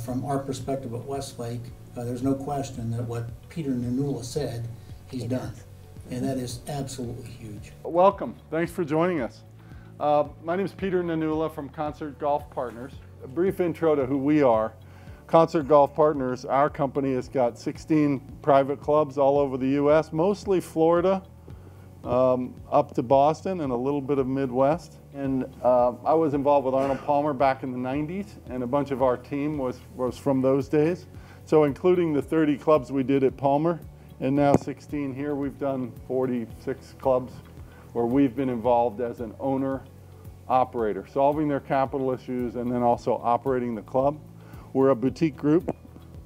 from our perspective at Westlake, there's no question that what Peter Nanula said, he's done. And that is absolutely huge. Welcome. Thanks for joining us. My name is Peter Nanula from Concert Golf Partners. A brief intro to who we are. Concert Golf Partners, our company, has got 16 private clubs all over the U.S., mostly Florida, up to Boston and a little bit of Midwest. And I was involved with Arnold Palmer back in the 90s, and a bunch of our team was from those days. So including the 30 clubs we did at Palmer, and now 16 here, we've done 46 clubs where we've been involved as an owner-operator, solving their capital issues and then also operating the club. We're a boutique group.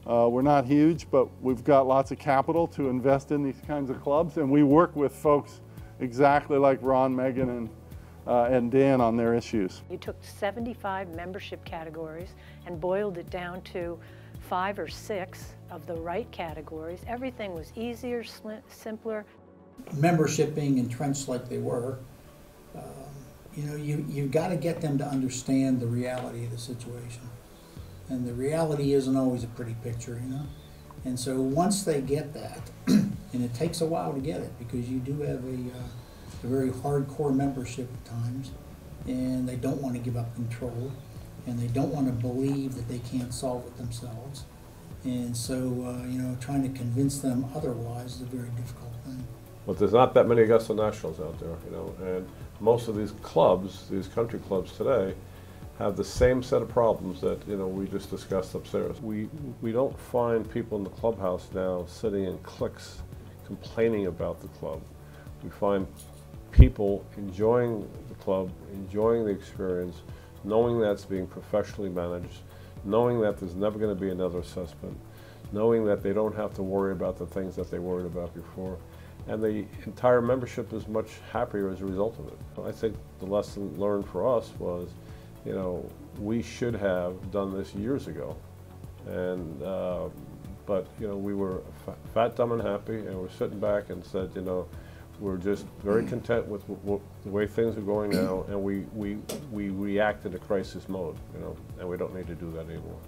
We're not huge, but we've got lots of capital to invest in these kinds of clubs, and we work with folks exactly like Ron, Megan, and Dan on their issues. You took 75 membership categories and boiled it down to 5 or 6 of the right categories. Everything was easier, simpler. Membership being entrenched like they were, you know, you've got to get them to understand the reality of the situation. And the reality isn't always a pretty picture, you know. And so once they get that, and it takes a while to get it because you do have a very hardcore membership at times, and they don't want to give up control, and they don't want to believe that they can't solve it themselves. And so, you know, trying to convince them otherwise is a very difficult thing. But there's not that many Augusta Nationals out there, you know, and most of these clubs, these country clubs today, have the same set of problems that, you know, we just discussed upstairs. We don't find people in the clubhouse now sitting in cliques complaining about the club. We find people enjoying the club, enjoying the experience, knowing that it's being professionally managed, knowing that there's never going to be another assessment, knowing that they don't have to worry about the things that they worried about before. And the entire membership is much happier as a result of it. I think the lesson learned for us was, you know, we should have done this years ago. And, but, you know, we were fat, dumb, and happy, and we're sitting back and said, you know, we're just very content with the way things are going now, and we react in a crisis mode, you know, and we don't need to do that anymore.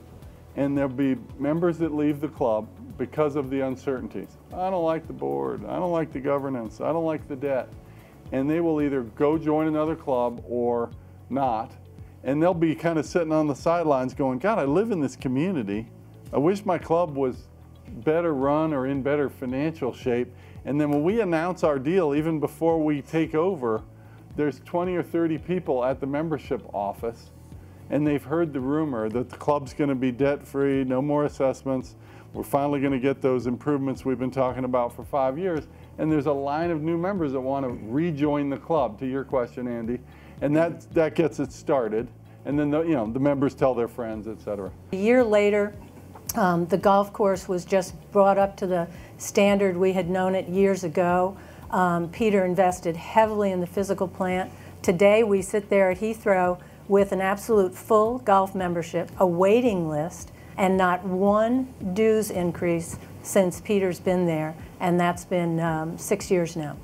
And there'll be members that leave the club because of the uncertainties. I don't like the board, I don't like the governance, I don't like the debt. And they will either go join another club or not. And they'll be kind of sitting on the sidelines going, God, I live in this community. I wish my club was better run or in better financial shape. And then when we announce our deal, even before we take over, there's 20 or 30 people at the membership office, and they've heard the rumor that the club's going to be debt-free, no more assessments. We're finally going to get those improvements we've been talking about for 5 years. And there's a line of new members that want to rejoin the club, to your question, Andy. And that gets it started. And then the members tell their friends, et cetera. A year later, the golf course was just brought up to the standard we had known it years ago. Peter invested heavily in the physical plant. Today we sit there at Heathrow with an absolute full golf membership, a waiting list, and not one dues increase since Peter's been there, and that's been 6 years now.